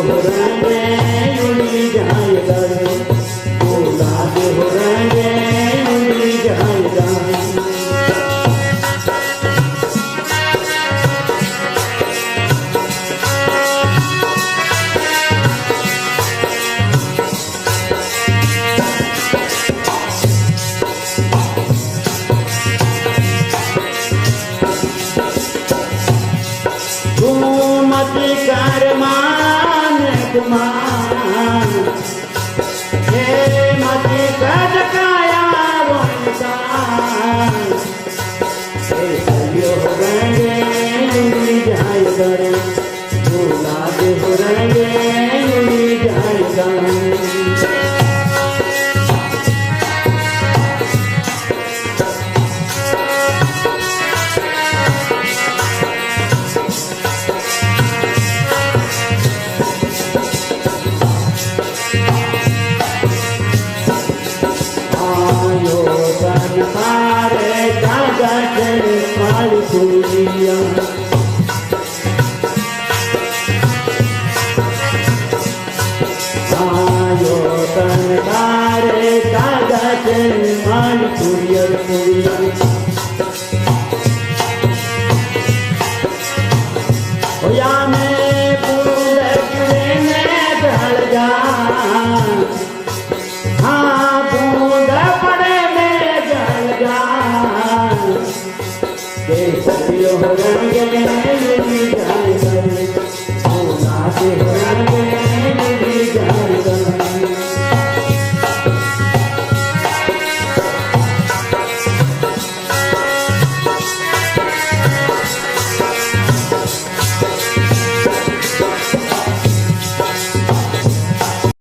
हो रंगे उड़ी जाएगा गुलाब हो रंगे उड़ी जाएगा कर मान गुमान हे मती कद काया वंसान हे सलियो हो रंगे उड़ी जाएगा गुलाब हो रंगे उड़ी जाएगा मारे कागज माल फूलिया आयो तन मारे कागज माल फूलिया फूलिया होया में बूंद में ढल जा हाँ बूंद पड़े सलियो हो रंगे उड़ी जाएगा गुलाब हो